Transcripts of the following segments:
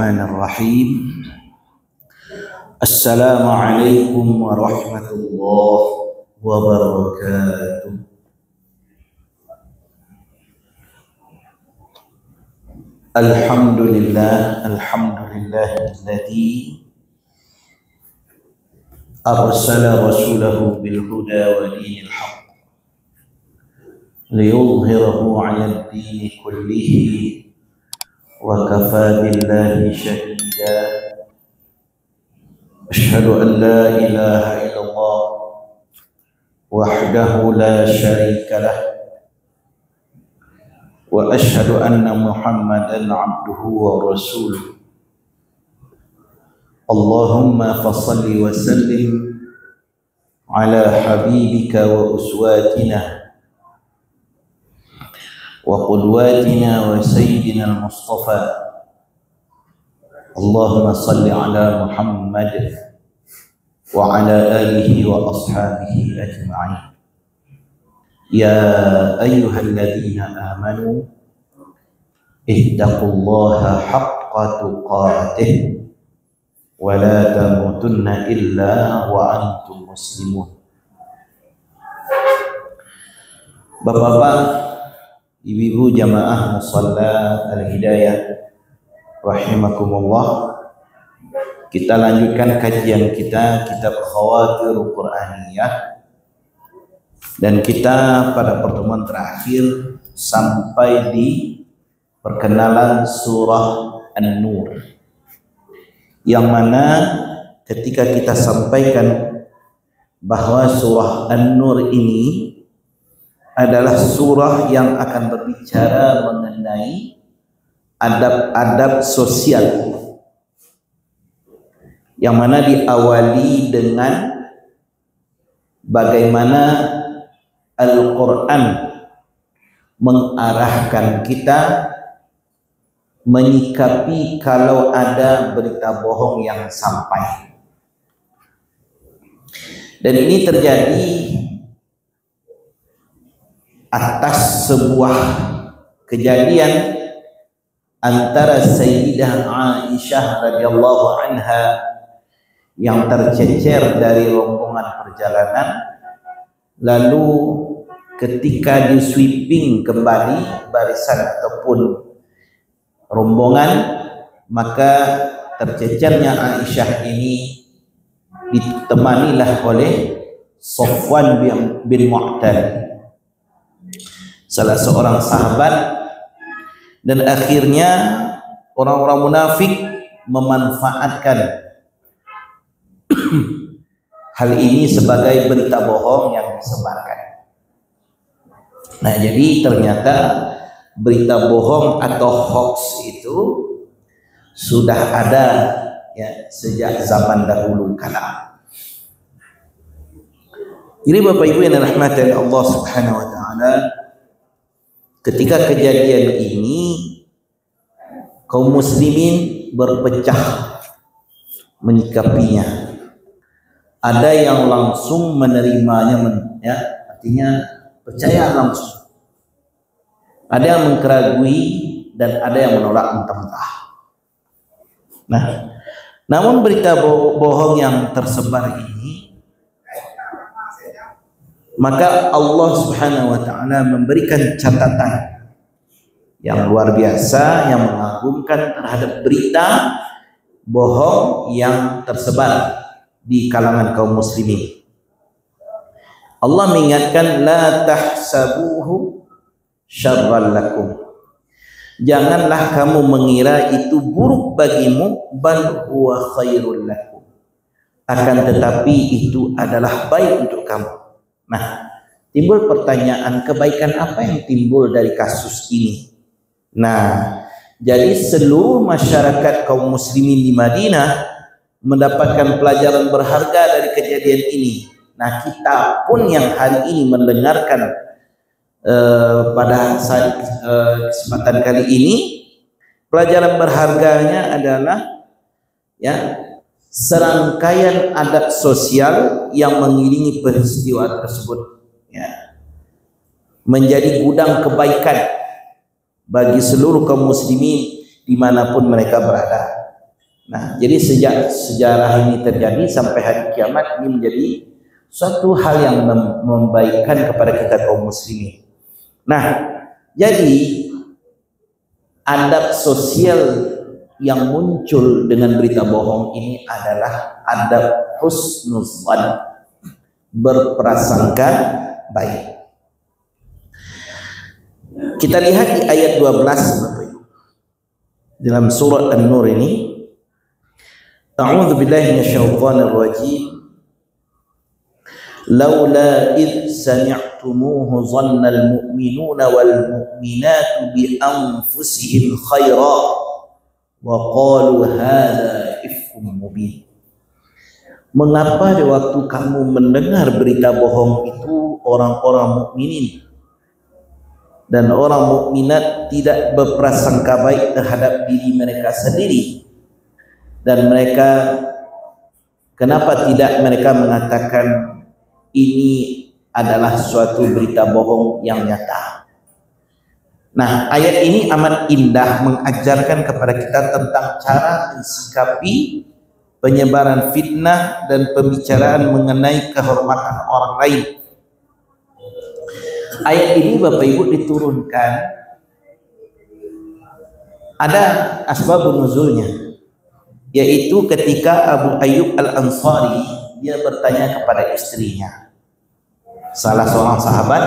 Bismillahirrahmanirrahim. Assalamualaikum warahmatullahi wabarakatuh. Alhamdulillahilladzi arsala rasulahu bil huda wa dinil haqq liyudhhirahu 'alad dini kullihi wa kafaa billahi shahida. Asyhadu an la ilaha illallah wahdahu la syarika lah wa asyhadu anna Muhammadan 'abduhu wa rasuluh. Allahumma fassalli wa sallim ala habibika wa uswatina wa qudwatina wa sayyidina al-Mustafa. Allahumma salli ala Muhammad wa ala alihi wa ashabihi ajma'in. Ya ayyuhalladzina amanu ittaqullaha haqqa tuqatih wa la tamutunna illa wa antum muslimun. Bapak-bapak, ibu-ibu jamaah musalla al-hidayah rahimakumullah, kita lanjutkan kajian kita kitab Khawatirul Qur'aniyah, dan kita pada pertemuan terakhir sampai di perkenalan surah An-Nur, yang mana ketika kita sampaikan bahwa surah An-Nur ini adalah surah yang akan berbicara mengenai adab-adab sosial, yang mana diawali dengan bagaimana Al-Quran mengarahkan kita menyikapi kalau ada berita bohong yang sampai. Dan ini terjadi atas sebuah kejadian antara Sayyidah Aisyah radhiyallahu anha yang tercecer dari rombongan perjalanan, lalu ketika di sweeping kembali barisan ataupun rombongan, maka tercecernya Aisyah ini ditemanilah oleh Safwan bin Mu'tal, salah seorang sahabat, dan akhirnya orang-orang munafik memanfaatkan hal ini sebagai berita bohong yang disebarkan. Nah, jadi ternyata berita bohong atau hoax itu sudah ada ya sejak zaman dahulu kala. Jadi Bapak Ibu yang dirahmati Allah Subhanahu wa taala, ketika kejadian ini kaum muslimin berpecah menyikapinya. Ada yang langsung menerimanya, ya, artinya percaya langsung. Ada yang mengkeragui dan ada yang menolak mentah-mentah. Nah, namun berita bohong yang tersebar ini, maka Allah Subhanahu wa taala memberikan catatan yang luar biasa, yang mengagumkan terhadap berita bohong yang tersebar di kalangan kaum muslimin. Allah mengingatkan, la tahsabuhu syarran lakum. Janganlah kamu mengira itu buruk bagimu, bal huwa khairul lakum. Akan tetapi itu adalah baik untuk kamu. Nah, timbul pertanyaan, kebaikan apa yang timbul dari kasus ini? Nah, jadi seluruh masyarakat kaum muslimin di Madinah mendapatkan pelajaran berharga dari kejadian ini. Nah, kita pun yang hari ini mendengarkan pada saat kesempatan kali ini, pelajaran berharganya adalah ya serangkaian adat sosial yang mengiringi peristiwa tersebut, ya, menjadi gudang kebaikan bagi seluruh kaum muslimin dimanapun mereka berada. Nah, jadi sejak sejarah ini terjadi sampai hari kiamat, ini menjadi suatu hal yang membaikkan kepada kita kaum muslimin. Nah, jadi adab sosial yang muncul dengan berita bohong ini adalah adab husnuzan, berprasangka baik. Kita lihat di ayat 12 Bapak Ibu. Dalam surat An-Nur ini, A'udzu billahi minasyaitonir rajim. Laula id sami'tumuhu dhanna al-mu'minuna wal mu'minatu bi anfusihim khaira wa qalu hadza ifkum mubin. Mengapa di waktu kamu mendengar berita bohong itu orang-orang mukminin dan orang mukminat tidak berprasangka baik terhadap diri mereka sendiri, dan mereka, kenapa tidak mereka mengatakan ini adalah suatu berita bohong yang nyata. Nah, ayat ini amat indah mengajarkan kepada kita tentang cara mensikapi penyebaran fitnah dan pembicaraan mengenai kehormatan orang lain. Ayat ini Bapak Ibu diturunkan, ada asbabun nuzulnya, yaitu ketika Abu Ayyub Al-Ansari dia bertanya kepada istrinya. Salah seorang sahabat,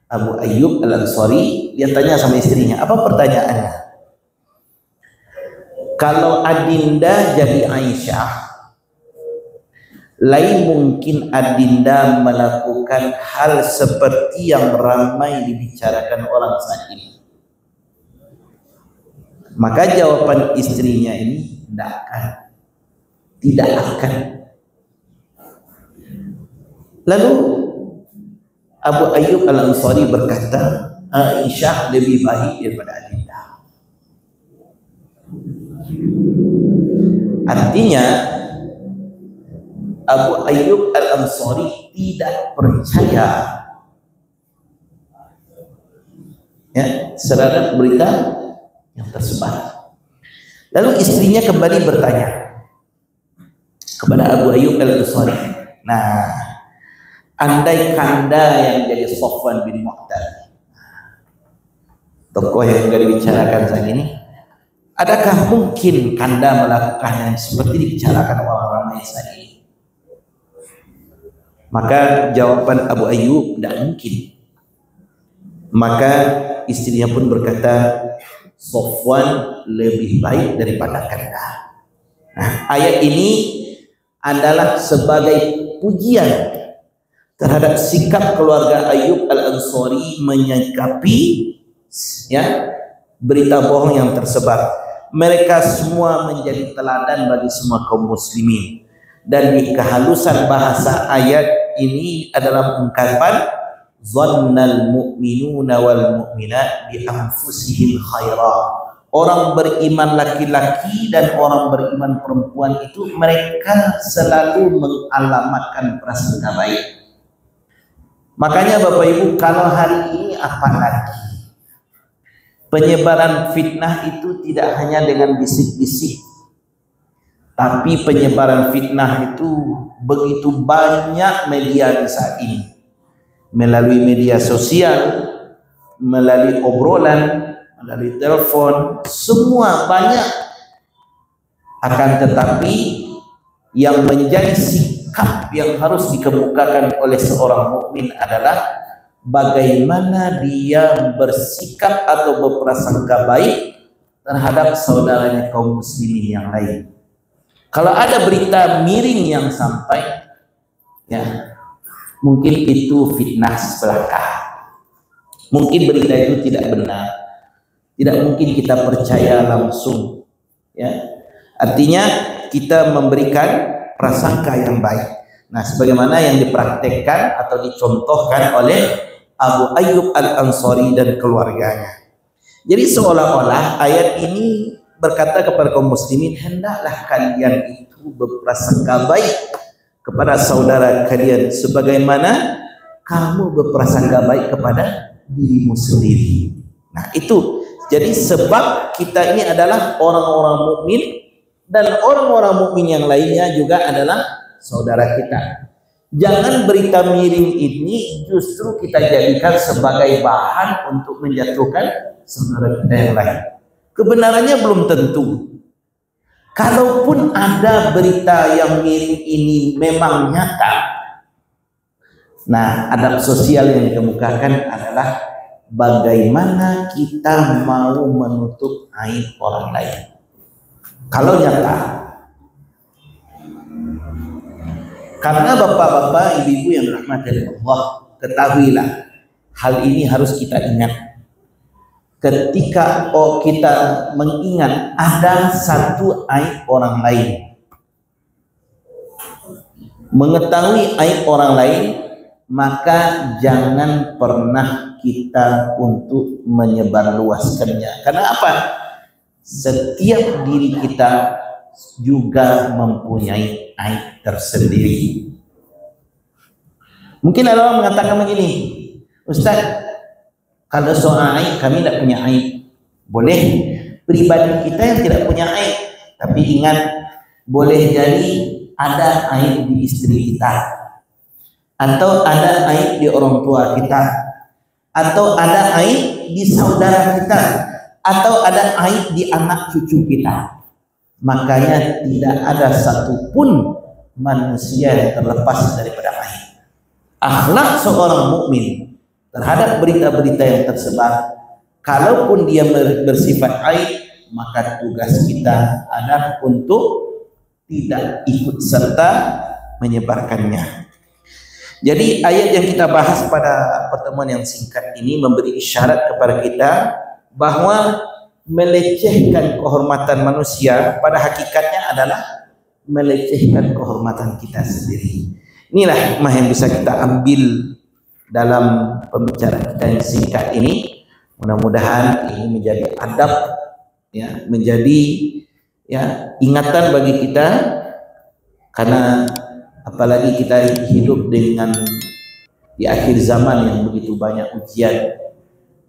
Abu Ayyub Al-Ansari, dia tanya sama istrinya. Apa pertanyaannya? Kalau Adinda jadi Aisyah, lain mungkin Adinda melakukan hal seperti yang ramai dibicarakan orang saat ini. Maka jawaban istrinya ini, tidak akan. Lalu Abu Ayyub Al-Ansari berkata, Aisyah lebih baik daripada Adinda. Artinya Abu Ayyub Al-Ansari tidak percaya terhadap berita yang tersebar. Lalu istrinya kembali bertanya kepada Abu Ayyub Al-Ansari, nah, andai Kanda yang jadi Safwan bin Mu'tal, tokoh yang sudah dibicarakan saat ini, adakah mungkin Kanda melakukan yang seperti dibicarakan orang ramai saat ini? Maka jawaban Abu Ayyub, tidak mungkin. Maka istrinya pun berkata, Safwan lebih baik daripada Kanda. Nah, ayat ini adalah sebagai pujian terhadap sikap keluarga Ayyub Al-Ansari menyikapi berita bohong yang tersebar. Mereka semua menjadi teladan bagi semua kaum muslimin. Dan di kehalusan bahasa ayat ini adalah ungkapan dhannal mu'minuna wal mu'minat bi anfusihim khaira. Orang beriman laki-laki dan orang beriman perempuan itu mereka selalu mengalamatkan prasangka baik. Makanya Bapak Ibu, kalau hari ini apalagi penyebaran fitnah itu tidak hanya dengan bisik-bisik, tapi penyebaran fitnah itu begitu banyak media di saat ini, melalui media sosial, melalui obrolan, melalui telepon, semua banyak. Akan tetapi yang menjadi sikap yang harus dikemukakan oleh seorang mukmin adalah bagaimana dia bersikap atau berprasangka baik terhadap saudaranya kaum muslimin yang lain. Kalau ada berita miring yang sampai, mungkin itu fitnah belaka. Mungkin berita itu tidak benar. Tidak mungkin kita percaya langsung. Artinya kita memberikan prasangka yang baik. Nah, sebagaimana yang dipraktekkan atau dicontohkan oleh Abu Ayyub Al-Ansari dan keluarganya. Jadi seolah-olah ayat ini berkata kepada kaum muslimin, hendaklah kalian itu berprasangka baik kepada saudara kalian sebagaimana kamu berprasangka baik kepada dirimu sendiri. Nah, itu jadi sebab kita ini adalah orang-orang mukmin dan orang-orang mukmin yang lainnya juga adalah saudara kita. Jangan berita miring ini justru kita jadikan sebagai bahan untuk menjatuhkan saudara kita yang lain. Kebenarannya belum tentu. Kalaupun ada berita yang miring ini memang nyata, nah adab sosial yang dikemukakan adalah bagaimana kita mau menutup aib orang lain. Kalau nyata, karena bapak-bapak, ibu-ibu yang dirahmati Allah, ketahuilah hal ini harus kita ingat. Ketika kita mengingat ada satu aib orang lain, mengetahui aib orang lain, maka jangan pernah kita untuk menyebarluaskannya. Karena apa? Setiap diri kita juga mempunyai aib tersendiri. Mungkin ada orang mengatakan begini, Ustaz, kalau soal aib kami tidak punya aib. Boleh pribadi kita yang tidak punya aib, tapi ingat boleh jadi ada aib di istri kita, atau ada aib di orang tua kita, atau ada aib di saudara kita, atau ada aib di anak cucu kita. Makanya tidak ada satupun manusia yang terlepas daripada aib. Akhlak seorang mukmin terhadap berita-berita yang tersebar, kalaupun dia bersifat aib, maka tugas kita adalah untuk tidak ikut serta menyebarkannya. Jadi ayat yang kita bahas pada pertemuan yang singkat ini memberi isyarat kepada kita bahwa melecehkan kehormatan manusia pada hakikatnya adalah melecehkan kehormatan kita sendiri. Inilah hikmah yang bisa kita ambil dalam pembicaraan kita yang singkat ini. Mudah-mudahan ini menjadi adab, ya, menjadi ya ingatan bagi kita, karena apalagi kita hidup dengan di akhir zaman yang begitu banyak ujian,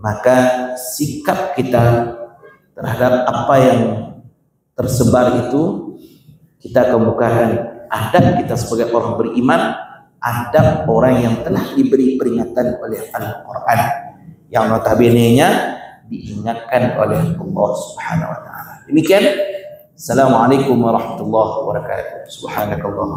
maka sikap kita terhadap apa yang tersebar itu kita kemukakan adab kita sebagai orang beriman, adab orang yang telah diberi peringatan oleh Al-Quran, yang notabene-nya diingatkan oleh Allah Subhanahu wa taala. Demikian. Assalamualaikum warahmatullahi wabarakatuh. Subhanakallah.